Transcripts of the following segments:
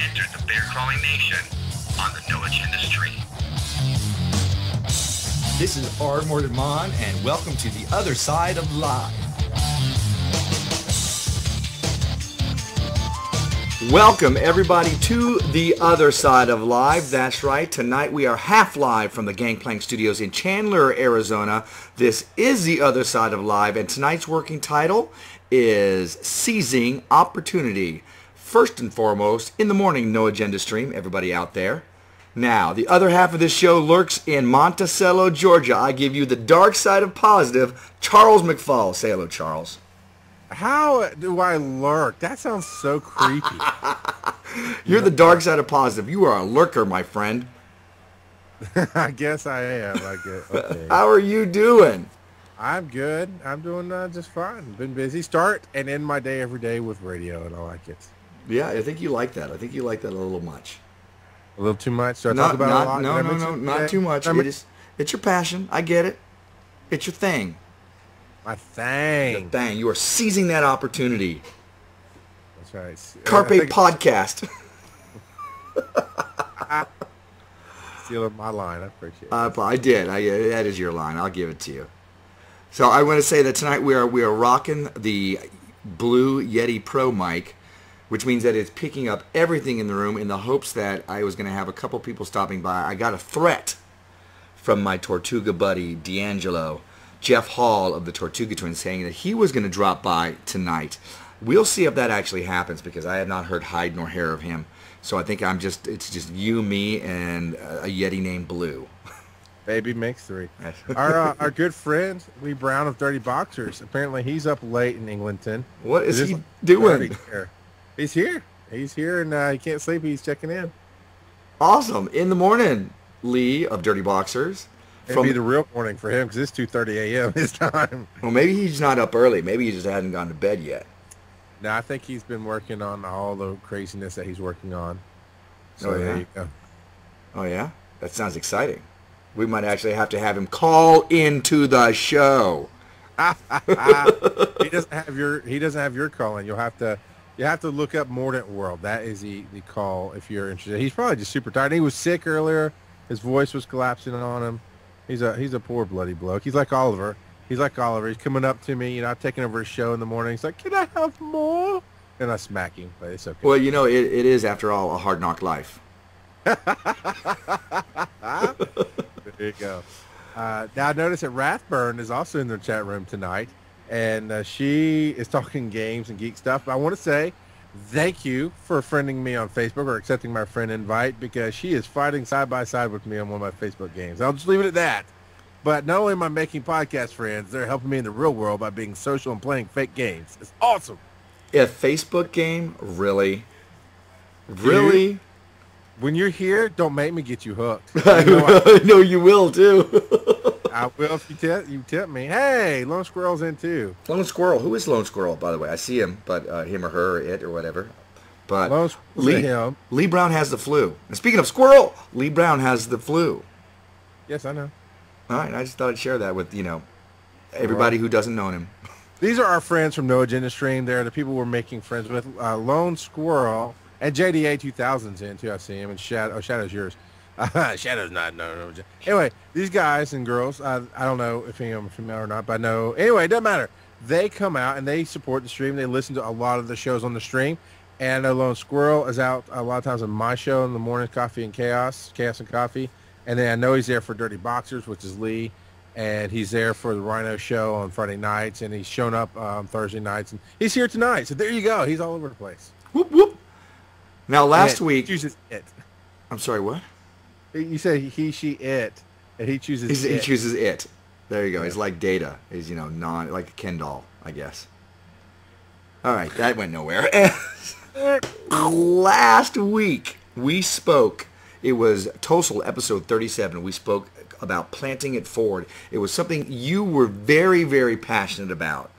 entered the bear-crawling nation on the No Agenda Stream. This is R. Mordant, and welcome to the other side of live. Welcome everybody to the other side of live. That's right. Tonight we are half live from the Gangplank Studios in Chandler, Arizona. This is the other side of live, and tonight's working title is Seizing Opportunity. First and foremost, in the morning No Agenda Stream, everybody out there. Now, the other half of this show lurks in Monticello, Georgia. I give you the dark side of positive, Charles McFall. Say hello, Charles. How do I lurk? That sounds so creepy. You're the dark side of positive. You are a lurker, my friend. I guess I am. I guess. Okay. How are you doing? I'm good. I'm doing just fine. Been busy. Start and end my day every day with radio, and I like it. Yeah, I think you like that. I think you like that a little much. A little too much? So I talk about it a lot? No, not too much. It's your passion. I get it. It's your thing. My thing. Your thing. You are seizing that opportunity. That's right. Carpe podcast. Stealing my line. I appreciate it. I did. That is your line. I'll give it to you. So I want to say that tonight we are rocking the Blue Yeti Pro mic, which means that it's picking up everything in the room in the hopes that I was going to have a couple people stopping by. I got a threat from my Tortuga buddy, D'Angelo, Jef Hall of the Tortuga Twins, saying that he was going to drop by tonight. We'll see if that actually happens because I have not heard hide nor hair of him. So I think it's just you, me, and a Yeti named Blue. Baby makes three. Our good friend Lee Brown of Dirty Boxers. Apparently he's up late in Englandton. What is he doing? He's here. He's here, and he can't sleep. He's checking in. Awesome. In the morning, Lee of Dirty Boxers. It'd be the real morning for him because it's 2:30 a.m. his time. Well, maybe he's not up early. Maybe he just hasn't gone to bed yet. No, I think he's been working on all the craziness that he's working on. So oh, yeah? There you go. Oh, yeah? That sounds exciting. We might actually have to have him call into the show. He doesn't have your call in. You have to look up Mordant World. That is the call if you're interested. He's probably just super tired. He was sick earlier. His voice was collapsing on him. He's a poor bloody bloke. He's like Oliver. He's coming up to me, taking over his show in the morning. He's like, "Can I have more?" And I smack him, but it's okay. Well, it is, after all, a hard knock life. There you go. Now I noticed that Rathburn is also in the chat room tonight, and she is talking games and geek stuff. But I want to say thank you for friending me on Facebook or accepting my friend invite, because she is fighting side by side with me on one of my Facebook games. I'll just leave it at that. But not only am I making podcast friends, they're helping me in the real world by being social and playing fake games. It's awesome. A Facebook game? Really? Really? Dude, when you're here, don't make me get you hooked. I know you will, too. I will if you tip me. Hey, Lone Squirrel's in, too. Lone Squirrel. Who is Lone Squirrel, by the way? I see him, but him or her or it or whatever. But Lee Brown has the flu. And speaking of squirrel, Lee Brown has the flu. Yes, I know. All right, I just thought I'd share that with, everybody who doesn't know him. These are our friends from No Agenda Stream. They're the people we're making friends with. Lone Squirrel and JDA 2000's in, too. I see him. And Shadow's yours. Shadow's not. No. Anyway, these guys and girls, I don't know if any of them are female or not, but I know. Anyway, it doesn't matter. They come out and they support the stream. They listen to a lot of the shows on the stream. And I know Lone Squirrel is out a lot of times on my show in the morning, Coffee and Chaos and Coffee. And then I know he's there for Dirty Boxers, which is Lee. And he's there for the Rhino show on Friday nights. And he's shown up on Thursday nights. And he's here tonight. So there you go. He's all over the place. Whoop, whoop. Now, last week... He chooses it. I'm sorry, what? You say he, she, it. And he chooses it. He chooses it. There you go. Yeah. He's like Data. He's, like a Ken doll, I guess. All right. That went nowhere. Last week, we spoke... It was Tosol episode 37. We spoke about planting it forward. It was something you were very, very passionate about.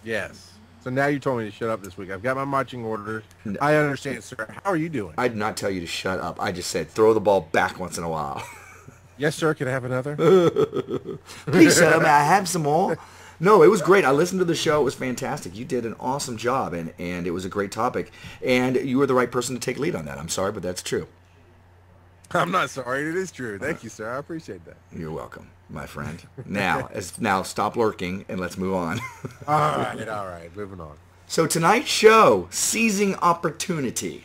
Yes. So now you told me to shut up this week. I've got my marching orders. I understand, sir. How are you doing? I did not tell you to shut up. I just said throw the ball back once in a while. Yes, sir. Can I have another? Please, sir. May I have some more? No, it was great. I listened to the show. It was fantastic. You did an awesome job, and it was a great topic. And you were the right person to take lead on that. I'm sorry, but that's true. I'm not sorry. It is true. Thank you, sir. I appreciate that. You're welcome, my friend. Now stop lurking and let's move on. All right. Moving on. So tonight's show, seizing opportunity.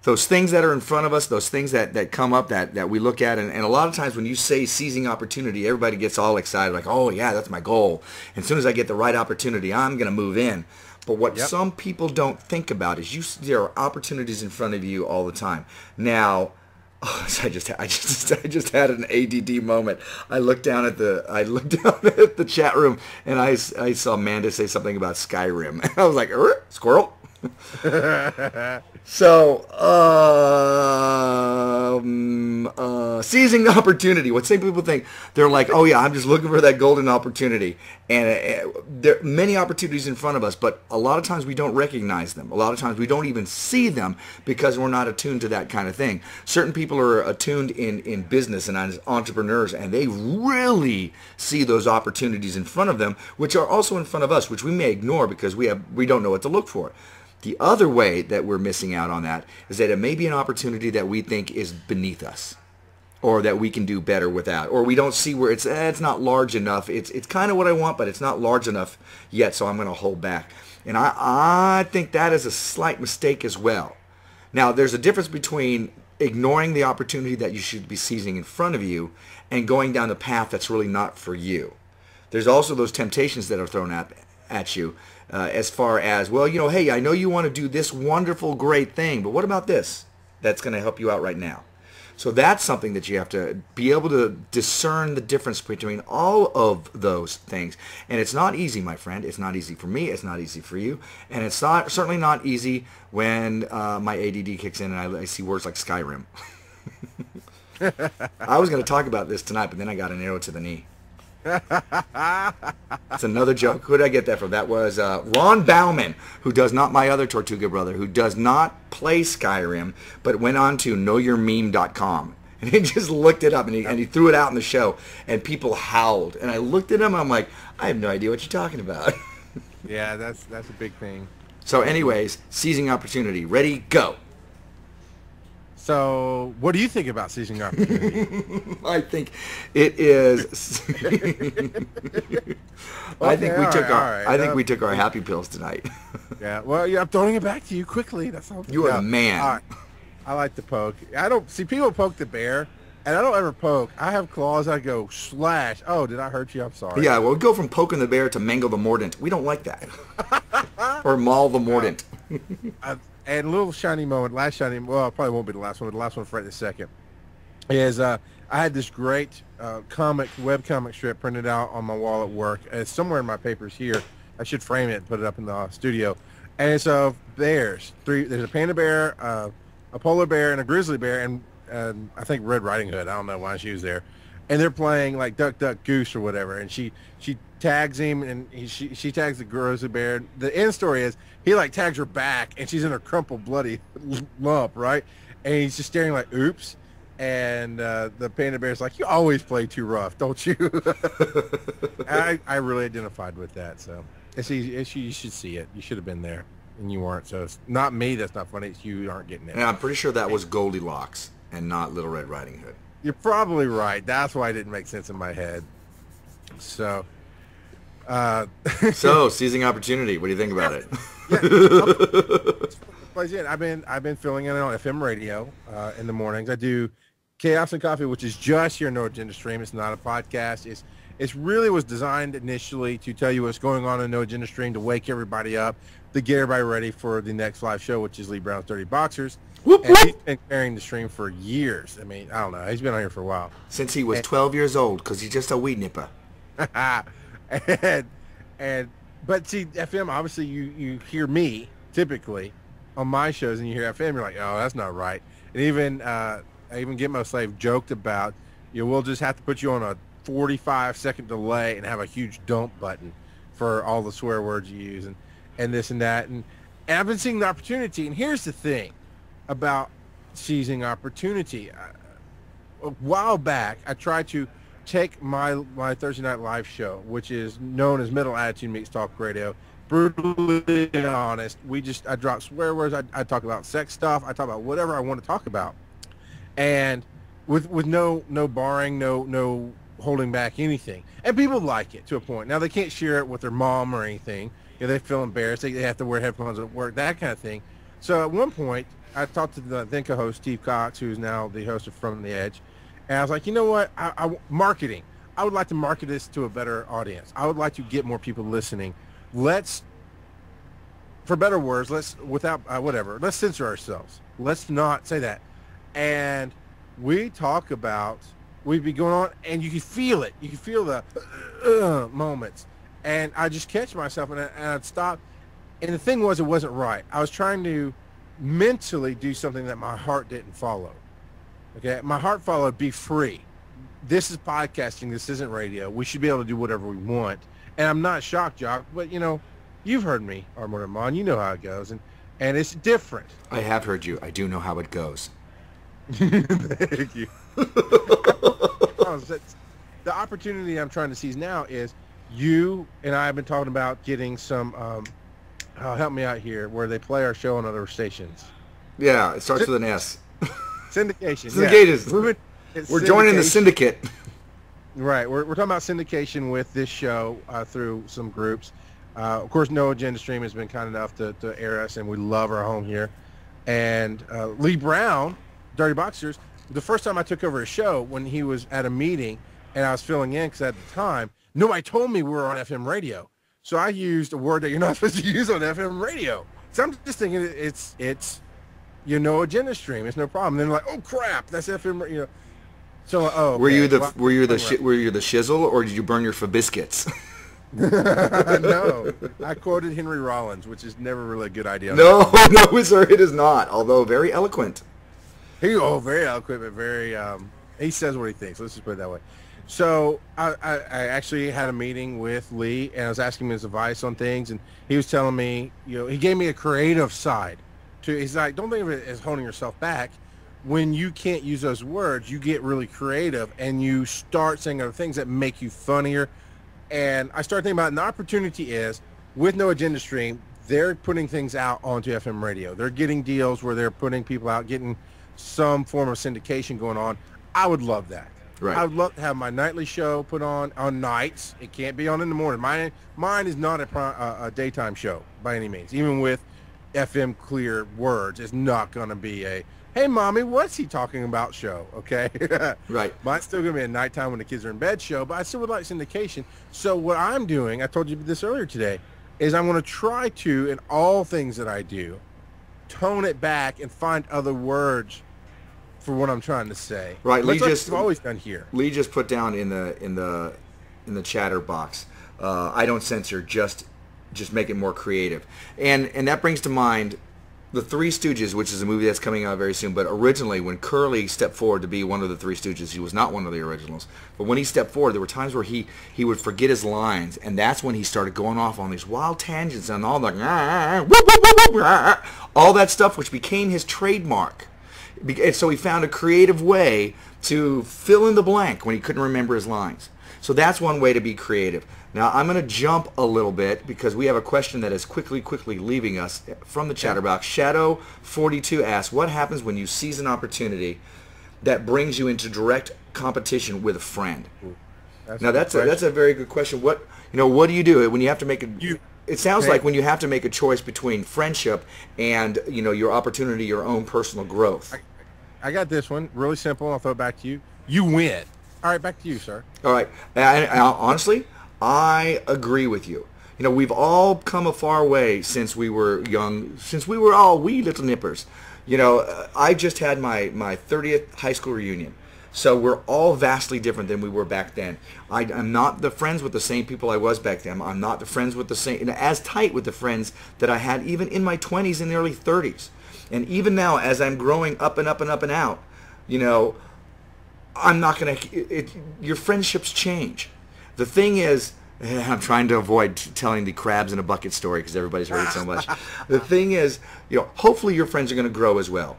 Those things that are in front of us, those things that come up that we look at, and a lot of times when you say seizing opportunity, everybody gets all excited, like, oh yeah, that's my goal. And as soon as I get the right opportunity, I'm going to move in. But what some people don't think about is there are opportunities in front of you all the time. Now, I just had an ADD moment. I looked down at the chat room and I saw Amanda say something about Skyrim. And I was like, squirrel. So, seizing the opportunity. What some people think, they're like, oh yeah, I'm just looking for that golden opportunity. And there are many opportunities in front of us, but a lot of times we don't recognize them. A lot of times we don't even see them because we're not attuned to that kind of thing. Certain people are attuned in business and as entrepreneurs, and they really see those opportunities in front of them, which are also in front of us, which we may ignore because we don't know what to look for. The other way that we're missing out on that is that it may be an opportunity that we think is beneath us, or that we can do better without, or we don't see where it's not large enough. It's kind of what I want, but it's not large enough yet, so I'm going to hold back. And I think that is a slight mistake as well. Now, there's a difference between ignoring the opportunity that you should be seizing in front of you and going down the path that's really not for you. There's also those temptations that are thrown at you. As far as, well, hey, I know you want to do this wonderful, great thing, but what about this? That's going to help you out right now. So that's something that you have to be able to discern the difference between all of those things. And it's not easy, my friend. It's not easy for me. It's not easy for you. And it's certainly not easy when my ADD kicks in and I see words like Skyrim. I was going to talk about this tonight, but then I got an arrow to the knee. It's another joke. Who did I get that from? That was Ron Bauman, who does not, my other Tortuga brother, who does not play Skyrim, but went on to knowyourmeme.com. And he just looked it up, and he threw it out in the show, and people howled. And I looked at him, and I'm like, I have no idea what you're talking about. Yeah, that's a big thing. So anyways, seizing opportunity. Ready, go. So, what do you think about seizing opportunity? I think it is. I think we took our happy pills tonight. Yeah. Well, I'm throwing it back to you quickly. That's all. You are a man. All right. I like to poke. I don't see people poke the bear, and I don't ever poke. I have claws. I go slash. Oh, did I hurt you? I'm sorry. Yeah. Well, we go from poking the bear to mangle the Mordant. We don't like that. Or maul the Mordant. And a little shiny moment, well, it probably won't be the last one, but the last one for right this second, is I had this great web comic strip printed out on my wall at work. It's somewhere in my papers here. I should frame it and put it up in the studio. And it's of bears. There's a panda bear, a polar bear, and a grizzly bear, and I think Red Riding Hood. I don't know why she was there. And they're playing like Duck, Duck, Goose or whatever. And she tags him, and she tags the grizzly bear. The end story is he like tags her back, and she's in a crumpled, bloody lump, right? And he's just staring like, oops. And the panda bear's like, you always play too rough, don't you? I really identified with that. So you should see it. You should have been there, and you weren't. So it's not me that's not funny. It's you aren't getting it. And I'm pretty sure that was Goldilocks and not Little Red Riding Hood. You're probably right. That's why it didn't make sense in my head. So... So seizing opportunity. What do you think about it? Yeah, I've been filling in on FM radio in the mornings. I do Chaos and Coffee, which is just your No Agenda stream. It's not a podcast. It's really was designed initially to tell you what's going on in No Agenda stream, to wake everybody up, to get everybody ready for the next live show, which is Lee Brown's Dirty Boxers. Whoop, and whoop. He's been carrying the stream for years. I mean, I don't know. He's been on here for a while. Since he was 12 years old, because he's just a weed nipper. But see, FM, obviously you hear me typically on my shows, and you hear FM, you're like, oh, that's not right. And even I even Gitmo Slave joked about, we'll just have to put you on a 45-second delay and have a huge dump button for all the swear words you use and this and that. And I've been seeing the opportunity. And here's the thing about seizing opportunity. A while back, I tried to take my Thursday night live show, which is known as Middle Attitude Meets Talk Radio, brutally honest, I drop swear words, I talk about sex stuff, I talk about whatever I want to talk about, and with no barring, no holding back anything, and people like it to a point. Now they can't share it with their mom or anything. They feel embarrassed. They have to wear headphones at work, that kind of thing. So at one point, I talked to the then co-host Steve Cox, who's now the host of From the Edge, and I was like, you know what? Marketing. I would like to market this to a better audience. I would like to get more people listening. Let's, for better words, let's censor ourselves. Let's not say that. And we talk about, we'd be going on, and you can feel it. You can feel the moments. And I just catch myself, and I'd stop. And the thing was, it wasn't right. I was trying to mentally do something that my heart didn't follow. Okay? My heart followed, be free. This is podcasting. This isn't radio. We should be able to do whatever we want. And I'm not shocked, Jock, but, you've heard me, Armor and Mon. You know how it goes. And it's different. I have heard you. I do know how it goes. Thank you. The opportunity I'm trying to seize now is you and I have been talking about getting some, help me out here, where they play our show on other stations. Yeah, it starts with an S. Syndication. Syndication. Yeah. We're joining the syndicate. Right. We're talking about syndication with this show through some groups. Of course, No Agenda Stream has been kind enough to air us, and we love our home here. And Lee Brown, Dirty Boxers, the first time I took over a show when he was at a meeting and I was filling in, because at the time, nobody told me we were on FM radio. So I used a word that you're not supposed to use on FM radio. So I'm just thinking it's No Agenda Stream. It's no problem. And then like, oh crap, that's FM radio. So were you the shizzle, or did you burn your biscuits? No, I quoted Henry Rollins, which is never really a good idea. No, sir, it is not. Although very eloquent. Very eloquent, but very. He says what he thinks. Let's just put it that way. So I actually had a meeting with Lee, and I was asking him his advice on things, and he was telling me, he gave me a creative side. He's like, don't think of it as holding yourself back. When you can't use those words, you get really creative, and you start saying other things that make you funnier. And I started thinking about, and the opportunity is, with No Agenda Stream, they're putting things out onto FM radio. They're getting deals where they're putting people out, getting some form of syndication going on. I would love that. Right. I would love to have my nightly show put on nights. It can't be on in the morning. Mine is not a daytime show by any means. Even with FM clear words, it's not going to be a, hey, mommy, what's he talking about show, okay? Right. Mine's still going to be a nighttime when the kids are in bed show, but I still would like syndication. So what I'm doing, I told you this earlier today, is I'm going to try to, in all things that I do, tone it back and find other words for what I'm trying to say. Right. Lee just always done here. Lee just put down in the chatter box. I don't censor, just make it more creative. And that brings to mind the Three Stooges, which is a movie that's coming out very soon. But originally, when Curly stepped forward to be one of the Three Stooges, he was not one of the originals. But when he stepped forward, there were times where he would forget his lines, and that's when he started going off on these wild tangents and all all that stuff, which became his trademark. And so he found a creative way to fill in the blank when he couldn't remember his lines. So that's one way to be creative. Now, I'm going to jump a little bit because we have a question that is quickly leaving us from the chatterbox. Shadow42 asks, what happens when you seize an opportunity that brings you into direct competition with a friend? That's a very good question. What do you do when you have to make it sounds like when you have to make a choice between friendship and your opportunity, your own personal growth. I got this one really simple. I'll throw it back to you. You win. All right, back to you, sir. All right. Honestly, I agree with you. We've all come a far way since we were young, since we were all wee little nippers. I just had my 30th high school reunion. So we're all vastly different than we were back then. I'm not the friends with the same people I was back then. I'm not the friends with the same, as tight with the friends that I had even in my 20s and early 30s. And even now, as I'm growing up and up and up and out, I'm not going to, your friendships change. The thing is, I'm trying to avoid telling the crabs in a bucket story because everybody's heard it so much. The thing is, hopefully your friends are going to grow as well.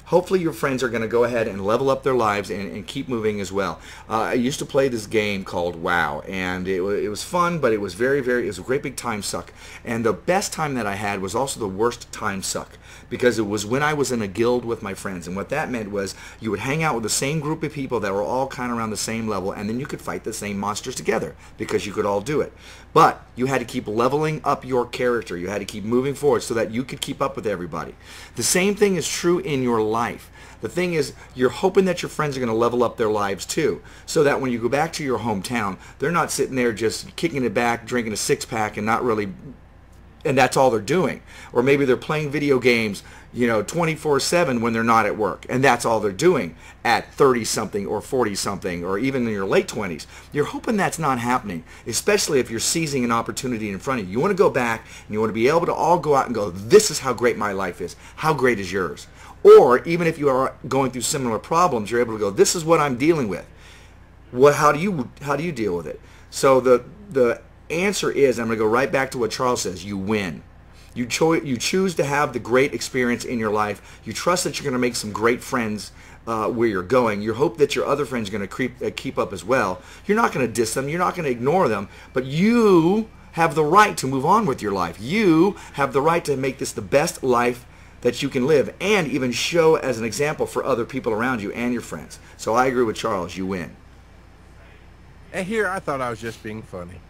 hopefully your friends are going to go ahead and level up their lives and keep moving as well. I used to play this game called WoW, and it was fun, but it was it was a great big time suck. And the best time that I had was also the worst time suck, because it was when I was in a guild with my friends. And what that meant was you would hang out with the same group of people that were all kind of around the same level, and then you could fight the same monsters together because you could all do it. But you had to keep leveling up your character. You had to keep moving forward so that you could keep up with everybody. The same thing is true in your life. The thing is, you're hoping that your friends are going to level up their lives too, so that when you go back to your hometown, they're not sitting there just kicking it back, drinking a six-pack, and not really, and that's all they're doing. Or maybe they're playing video games, 24/7 when they're not at work, and that's all they're doing at 30-something or 40-something or even in your late 20s. You're hoping that's not happening, especially if you're seizing an opportunity in front of you. You want to go back and you want to be able to all go out and go, this is how great my life is. How great is yours? Or even if you are going through similar problems, you're able to go, this is what I'm dealing with. How do you deal with it? So the answer is, I'm going to go right back to what Charles says, you win. You choose to have the great experience in your life. You trust that you're going to make some great friends where you're going. You hope that your other friends are going to keep up as well. You're not going to diss them. You're not going to ignore them. But you have the right to move on with your life. You have the right to make this the best life that you can live, and even show as an example for other people around you and your friends. So I agree with Charles. You win. And here I thought I was just being funny.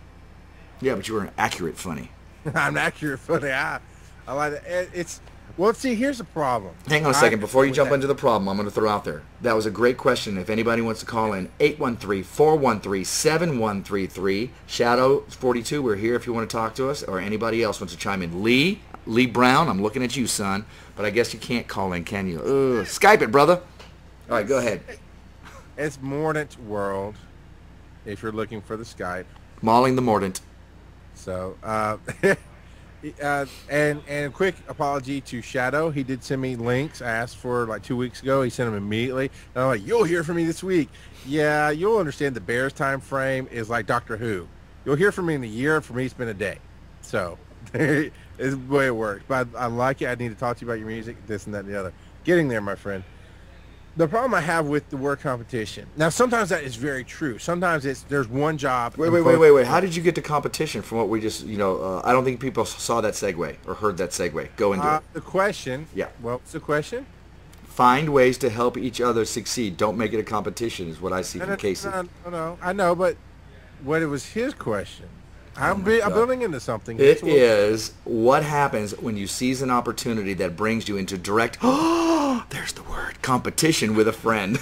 Yeah, but you were an accurate funny. I'm accurate funny. I like it. It's well. See, here's the problem. Hang on a second before you jump into the problem. I'm going to throw out there. That was a great question. If anybody wants to call in, 813-413-7133. Shadow 42. We're here if you want to talk to us, or anybody else wants to chime in. Lee Brown. I'm looking at you, son. But I guess you can't call in, can you? Skype it, brother. All right, go ahead. It's Mordant World. If you're looking for the Skype. Mauling the Mordant. So, and a quick apology to Shadow. He did send me links. I asked for like 2 weeks ago. He sent them immediately. And I'm like, you'll hear from me this week. Yeah, you'll understand the Bears time frame is like Doctor Who. You'll hear from me in a year. For me, it's been a day. So, it's the way it works. But I like it. I need to talk to you about your music, this and that and the other. Getting there, my friend. The problem I have with the word competition. Now, sometimes that is very true. Sometimes there's one job. Wait. How did you get to competition from what we just, I don't think people saw that segue or heard that segue. Go into it. The question. Yeah. Well, what's the question? Find ways to help each other succeed. Don't make it a competition is what I see from Casey. No, I know, but what it was his question. I'm building into something. It is what happens when you seize an opportunity that brings you into direct, there's the word, competition with a friend.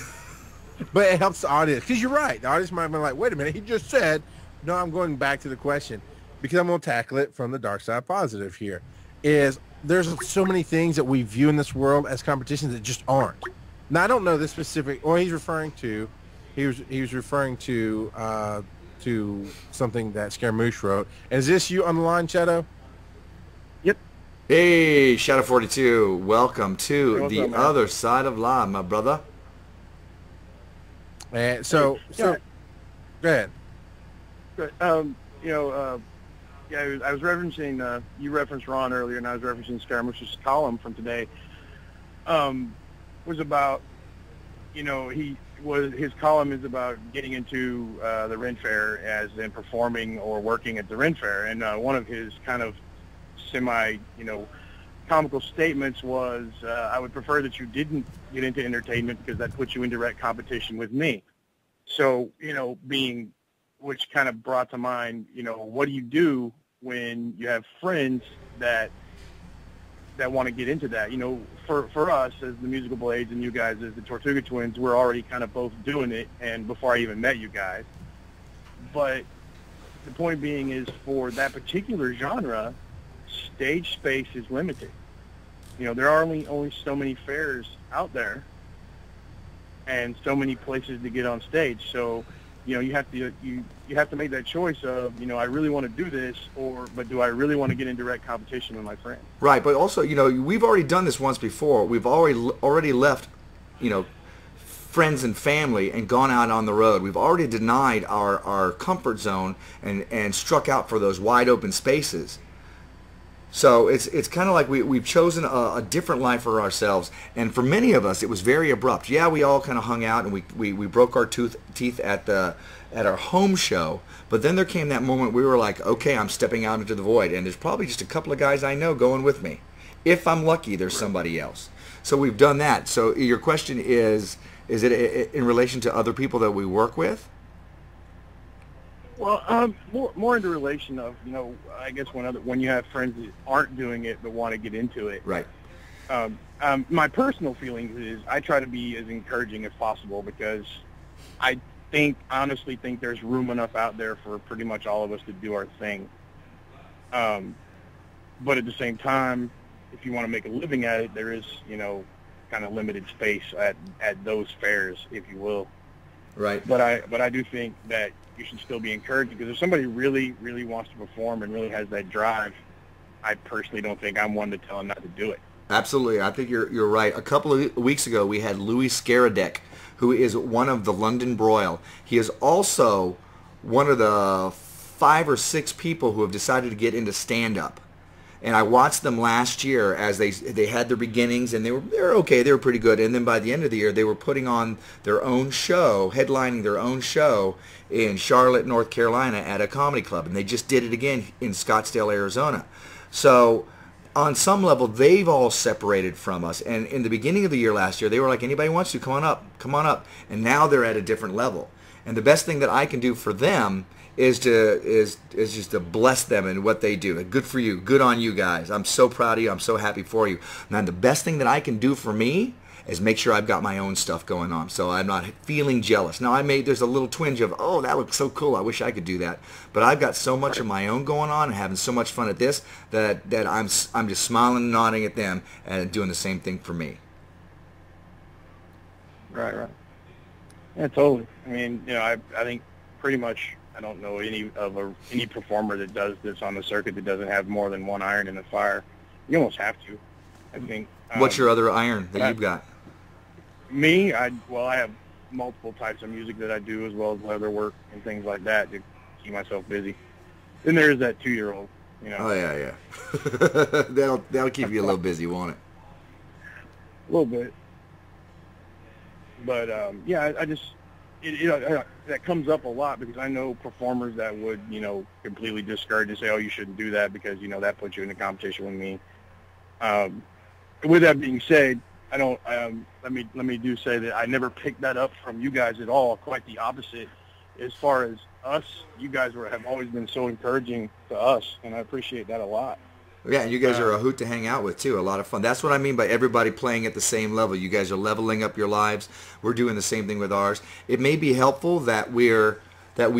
But it helps the audience, because you're right. The audience might have been like, wait a minute, he just said, no, I'm going back to the question, because I'm going to tackle it from the dark side positive here, is there's so many things that we view in this world as competitions that just aren't. Now, I don't know the specific, or he was referring to something that Scaramouche wrote. And is this you on the line, Shadow? Yep. Hey, Shadow 42. Welcome to the other side of live, my brother. And so go ahead. Good. I was referencing, you referenced Ron earlier, and I was referencing Scaramouche's column from today. Was about, his column is about getting into the Ren Fair as in performing or working at the Ren Fair, and one of his kind of semi, comical statements was, I would prefer that you didn't get into entertainment because that puts you in direct competition with me. So, which kind of brought to mind, what do you do when you have friends that want to get into that? For us as the Musical Blades and you guys as the Tortuga Twins, we're already kind of both doing it, and before I even met you guys. But the point being is, for that particular genre, stage space is limited. There are only so many fairs out there and so many places to get on stage. So, you have to make that choice of, I really want to do this, but do I really want to get in direct competition with my friends? Right, but also, we've already done this once before. We've already left, friends and family and gone out on the road. We've already denied our comfort zone and struck out for those wide open spaces. So it's kind of like we've chosen a different life for ourselves, and for many of us, it was very abrupt. Yeah, we all kind of hung out, and we broke our teeth at our home show, but then there came that moment we were like, okay, I'm stepping out into the void, and there's probably just a couple of guys I know going with me. If I'm lucky, there's somebody else. So we've done that. So your question is it in relation to other people that we work with? Well, more in the relation of, I guess when you have friends that aren't doing it but want to get into it. Right. My personal feelings is I try to be as encouraging as possible because I honestly think there's room enough out there for pretty much all of us to do our thing. But at the same time, if you want to make a living at it, there is, kind of limited space at those fairs, if you will. Right. But I do think that you should still be encouraged because if somebody really, really wants to perform and really has that drive, I personally don't think I'm one to tell them not to do it. Absolutely. I think you're right. A couple of weeks ago, we had Louis Scaradec, who is one of the London Broil. He is also one of the 5 or 6 people who have decided to get into stand-up. And I watched them last year as they had their beginnings, and they were okay, they were pretty good. And then by the end of the year, they were putting on their own show, headlining their own show in Charlotte, North Carolina at a comedy club. And they just did it again in Scottsdale, Arizona. So on some level, they've all separated from us. And in the beginning of the year last year, they were like, anybody wants to, come on up. And now they're at a different level. And the best thing that I can do for them is just to bless them in what they do. Good for you. Good on you guys. I'm so proud of you. I'm so happy for you. Now, the best thing that I can do for me is make sure I've got my own stuff going on, so I'm not feeling jealous. Now, there's a little twinge of, oh, that looks so cool. I wish I could do that. But I've got so much of my own going on and having so much fun at this that I'm just smiling and nodding at them and doing the same thing for me. Right. Yeah, totally. I mean, I think pretty much I don't know any performer that does this on the circuit that doesn't have more than one iron in the fire. You almost have to, I think. What's your other iron that you've got? Me, I have multiple types of music that I do, as well as leather work and things like that to keep myself busy. Then there's that 2-year-old, Oh yeah. that'll keep you a little busy, won't it? A little bit. But I just that comes up a lot because I know performers that would completely discourage and say, oh, you shouldn't do that because that puts you in a competition with me. With that being said, I don't. Let me do say that I never picked that up from you guys at all. Quite the opposite. As far as us, you guys have always been so encouraging to us, and I appreciate that a lot. Yeah, and you guys are a hoot to hang out with, too. A lot of fun. That's what I mean by everybody playing at the same level. You guys are leveling up your lives. We're doing the same thing with ours. It may be helpful that we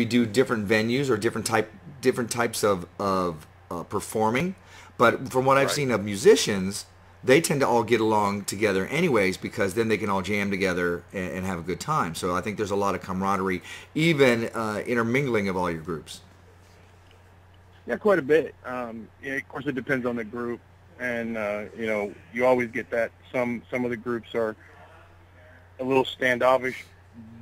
do different venues or different types of performing. But from what I've seen of musicians, they tend to all get along together anyways because then they can all jam together and have a good time. So I think there's a lot of camaraderie, even intermingling of all your groups. Yeah, quite a bit. Of course, it depends on the group, and you always get that. Some of the groups are a little standoffish,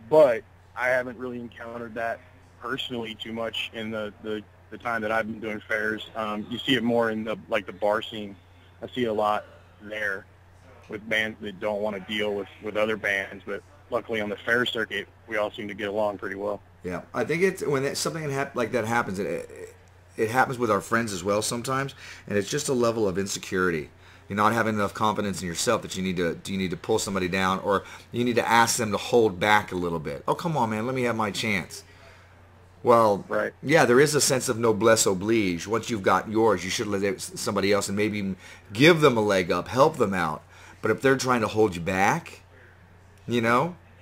but I haven't really encountered that personally too much in the time that I've been doing fairs. You see it more in the bar scene. I see it a lot there with bands that don't want to deal with other bands, but luckily on the fair circuit, we all seem to get along pretty well. Yeah, I think it's when something like that happens. It happens with our friends as well sometimes, and it's just a level of insecurity. You're not having enough confidence in yourself that you need to pull somebody down, or you need to ask them to hold back a little bit. Oh, come on, man, let me have my chance. Well, right. Yeah, there is a sense of noblesse oblige. Once you've got yours, you should let somebody else and maybe even give them a leg up, help them out. But if they're trying to hold you back, and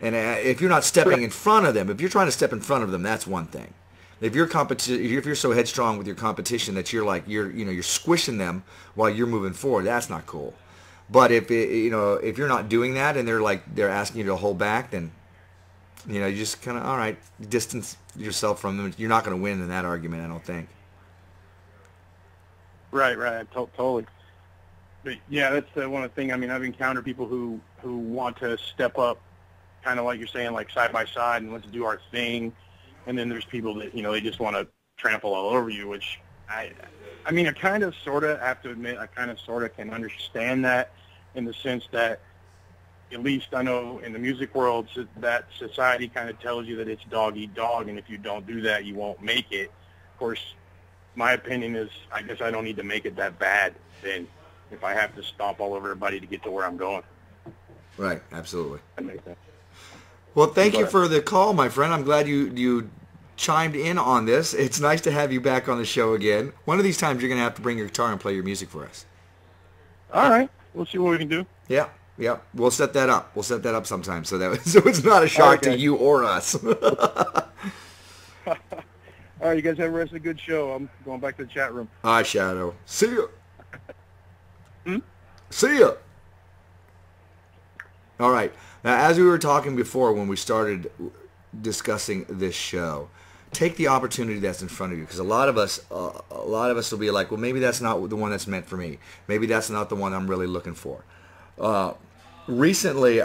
if you're not stepping in front of them, if you're trying to step in front of them, that's one thing. If you're so headstrong with your competition that you're squishing them while you're moving forward, that's not cool. But if you're not doing that and they're asking you to hold back, then you just kind of all right, distance yourself from them. You're not going to win in that argument, I don't think. Right, totally. But yeah, that's the one thing. I mean, I've encountered people who want to step up, kind of like you're saying, like side by side, and want to do our thing. And then there's people that, they just want to trample all over you, which I mean, I kind of, sort of, have to admit, I kind of, sort of can understand that in the sense that, at least I know in the music world, that society kind of tells you that it's dog eat dog, and if you don't do that, you won't make it. Of course, my opinion is, I guess I don't need to make it that bad then if I have to stomp all over everybody to get to where I'm going. Right, absolutely. That makes sense. Well, thank you for the call, my friend. I'm glad you chimed in on this. It's nice to have you back on the show again. One of these times you're going to have to bring your guitar and play your music for us. All right. We'll see what we can do. Yeah. Yeah, we'll set that up. We'll set that up sometime so it's not a shock to you or us. All right, you guys have the rest of a good show. I'm going back to the chat room. All right, Shadow. See ya. See ya. All right. Now, as we were talking before when we started discussing this show, take the opportunity that's in front of you, because a lot of us will be like, well, maybe that's not the one that's meant for me. Maybe that's not the one I'm really looking for. Recently,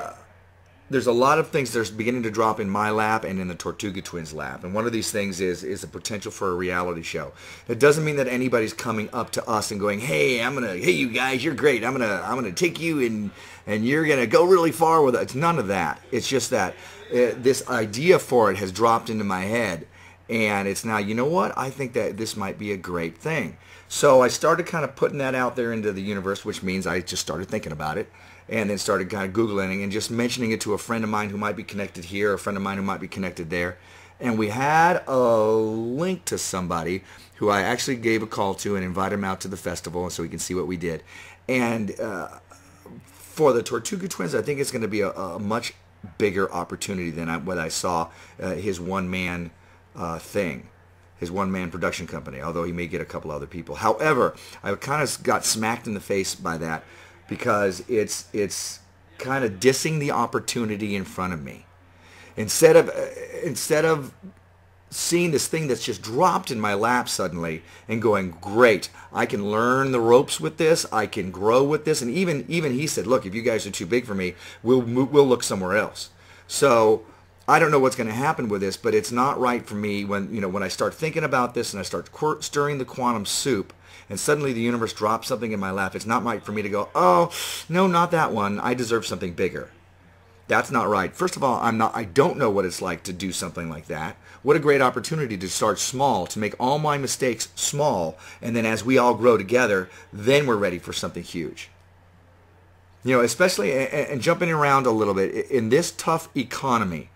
there's a lot of things that's beginning to drop in my lap and in the Tortuga twins' lap. And one of these things is the potential for a reality show. It doesn't mean that anybody's coming up to us and going, hey, hey, you guys, you're great. I'm gonna take you and you're gonna go really far with it. It's none of that. It's just that this idea for it has dropped into my head. And it's now, you know what? I think that this might be a great thing. So I started kind of putting that out there into the universe, which means I just started thinking about it and then started kind of Googling and just mentioning it to a friend of mine who might be connected here, a friend of mine who might be connected there. And we had a link to somebody who I actually gave a call to and invited him out to the festival so he can see what we did. And for the Tortuga twins, I think it's going to be a much bigger opportunity than what I saw his one-man thing, his one-man production company, although he may get a couple other people. However, I kind of got smacked in the face by that because it's kind of dissing the opportunity in front of me. Instead of seeing this thing that's just dropped in my lap suddenly and going, great, I can learn the ropes with this, I can grow with this, and even he said, look, if you guys are too big for me, we'll look somewhere else. So I don't know what's going to happen with this, but it's not right for me when I start thinking about this and I start stirring the quantum soup and suddenly the universe drops something in my lap. It's not right for me to go, oh, no, not that one. I deserve something bigger. That's not right. First of all, I don't know what it's like to do something like that. What a great opportunity to start small, to make all my mistakes small, and then as we all grow together, then we're ready for something huge. Especially, and jumping around a little bit, in this tough economy,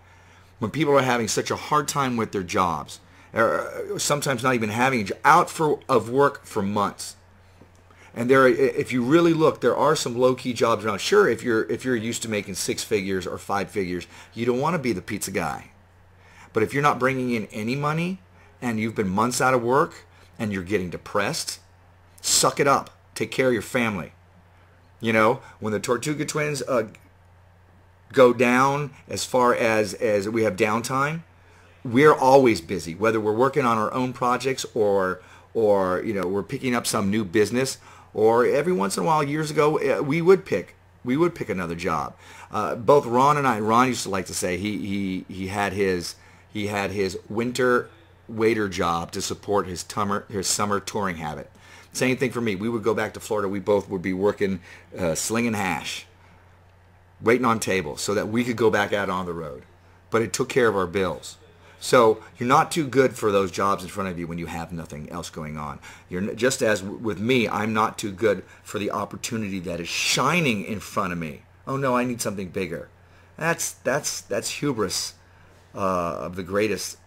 when people are having such a hard time with their jobs, or sometimes not even having out of work for months. And if you really look, there are some low-key jobs around. Sure, if you're used to making 6 figures or 5 figures, you don't want to be the pizza guy. But if you're not bringing in any money and you've been months out of work and you're getting depressed, suck it up. Take care of your family. When the Tortuga twins go down as far as we have downtime, we're always busy, whether we're working on our own projects or we're picking up some new business, or every once in a while, years ago, we would pick another job. Both Ron and Ron used to like to say he had his winter waiter job to support his summer touring habit. Same thing for me. We would go back to Florida. We both would be working slinging hash, waiting on tables so that we could go back out on the road. But it took care of our bills. So you're not too good for those jobs in front of you when you have nothing else going on. You're just as with me, I'm not too good for the opportunity that is shining in front of me. Oh no, I need something bigger. That's hubris of the greatest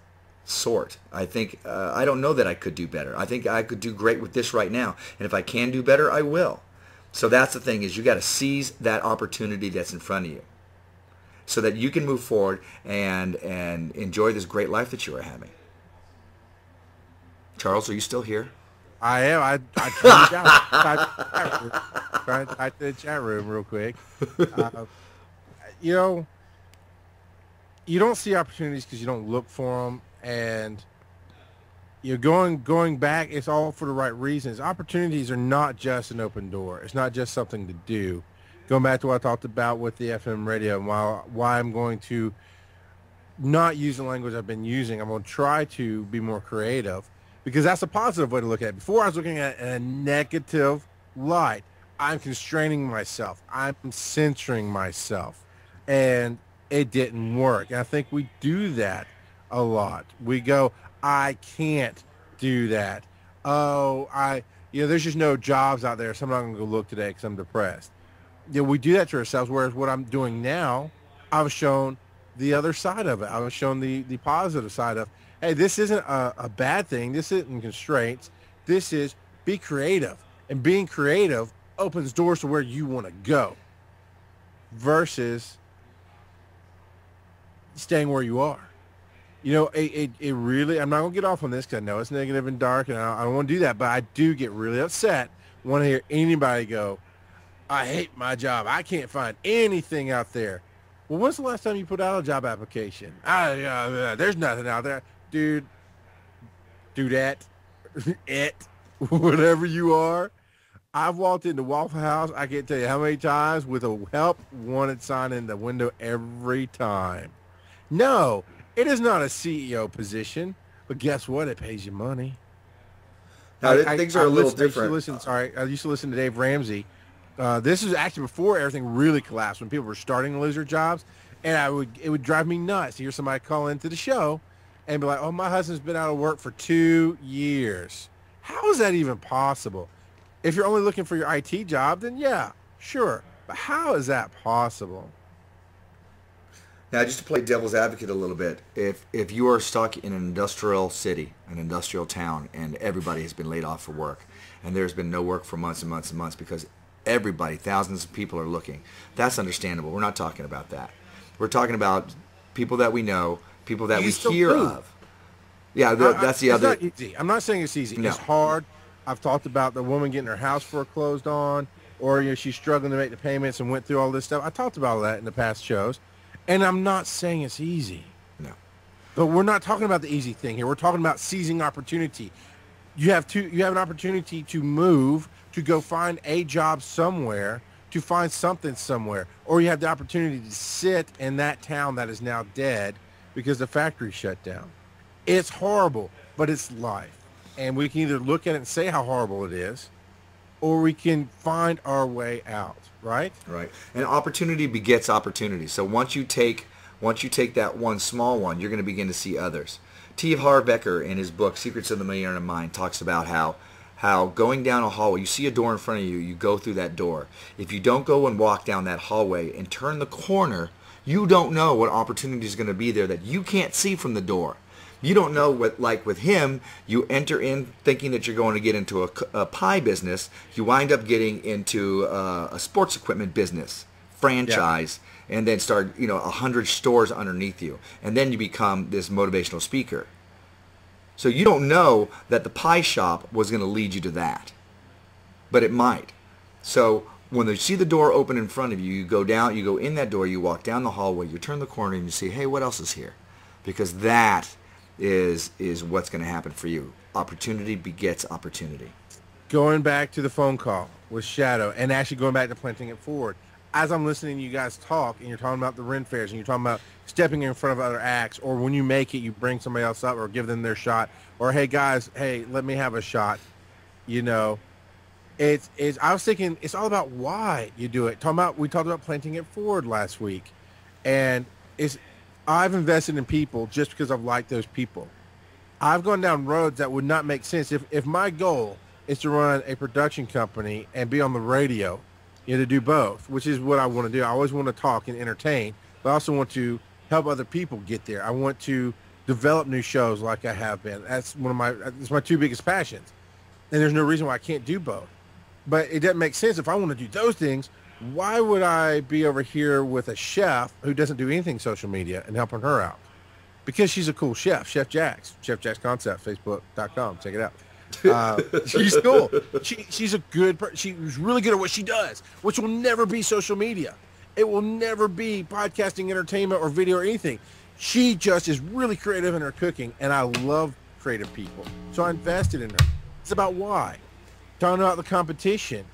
sort. I think I don't know that I could do better. I think I could do great with this right now, and if I can do better, I will. So that's the thing, is you got to seize that opportunity that's in front of you, so that you can move forward and enjoy this great life that you are having. Charles, are you still here? I am. I turned back to the chat room real quick. You don't see opportunities because you don't look for them, and you're going back. It's all for the right reasons. Opportunities are not just an open door. It's not just something to do. Going back to what I talked about with the FM radio and why I'm going to not use the language I've been using. I'm going to try to be more creative because that's a positive way to look at it. Before I was looking at it in a negative light. I'm constraining myself. I'm censoring myself. And it didn't work. And I think we do that a lot. We go, I can't do that. Oh, there's just no jobs out there, so I'm not going to go look today because I'm depressed. We do that to ourselves, whereas what I'm doing now, I was shown the other side of it. I was shown the positive side of, hey, this isn't a bad thing. This isn't constraints. This is be creative. And being creative opens doors to where you want to go versus staying where you are. It really, I'm not going to get off on this because I know it's negative and dark and I don't want to do that, but I do get really upset when I hear anybody go, I hate my job. I can't find anything out there. Well, when's the last time you put out a job application? There's nothing out there. Dude, do that. Whatever you are. I've walked into Waffle House, I can't tell you how many times, with a help wanted sign in the window every time. No, it is not a CEO position, but guess what? It pays you money. Now, things are a little different. I used to listen to Dave Ramsey. This is actually before everything really collapsed, when people were starting to lose their jobs, and it would drive me nuts to hear somebody call into the show and be like, oh, my husband's been out of work for 2 years. How is that even possible? If you're only looking for your IT job, then yeah, sure. But how is that possible? Now, just to play devil's advocate a little bit, if you are stuck in an industrial city, an industrial town, and everybody has been laid off for work, and there's been no work for months and months and months because everybody, thousands of people are looking, that's understandable. We're not talking about that. We're talking about people that we know, people that we hear of. Yeah, that's the other. It's not easy. I'm not saying it's easy. No. It's hard. I've talked about the woman getting her house foreclosed on, or she's struggling to make the payments and went through all this stuff. I talked about all that in the past shows, and I'm not saying it's easy. No. But we're not talking about the easy thing here. We're talking about seizing opportunity. You have an opportunity to move, to go find a job somewhere, to find something somewhere, or you have the opportunity to sit in that town that is now dead because the factory shut down. It's horrible, but it's life. And we can either look at it and say how horrible it is, or we can find our way out, right? Right. And opportunity begets opportunity. So once you take that one small one, you're going to begin to see others. T. Harv Eker, in his book Secrets of the Millionaire Mind, talks about how going down a hallway, you see a door in front of you, you go through that door. If you don't go and walk down that hallway and turn the corner, you don't know what opportunity is going to be there that you can't see from the door. You don't know what, like with him, you enter in thinking that you're going to get into a pie business. You wind up getting into a sports equipment business, franchise, and then start, 100 stores underneath you. And then you become this motivational speaker. So you don't know that the pie shop was going to lead you to that. But it might. So when you see the door open in front of you, you go in that door, you walk down the hallway, you turn the corner, and you see, hey, what else is here? Because that is what's going to happen for you. Opportunity begets opportunity. Going back to the phone call with Shadow, and actually going back to planting it forward, as I'm listening to you guys talk, and you're talking about the Ren fairs, and you're talking about stepping in front of other acts, or when you make it, you bring somebody else up or give them their shot, or hey guys, hey, let me have a shot. I was thinking it's all about why you do it. We talked about planting it forward last week, and I've invested in people just because I've liked those people. I've gone down roads that would not make sense. If my goal is to run a production company and be on the radio, to do both, which is what I want to do. I always want to talk and entertain, but I also want to help other people get there. I want to develop new shows like I have been. That's my two biggest passions. And there's no reason why I can't do both. But it doesn't make sense. If I want to do those things, why would I be over here with a chef who doesn't do anything social media and helping her out? Because she's a cool chef, Chef Jax Concept, Facebook.com. Check it out. She's cool. She's a good person. She's really good at what she does, which will never be social media. It will never be podcasting, entertainment, or video or anything. She just is really creative in her cooking, and I love creative people. So I invested in her. It's about why. Talking about the competition.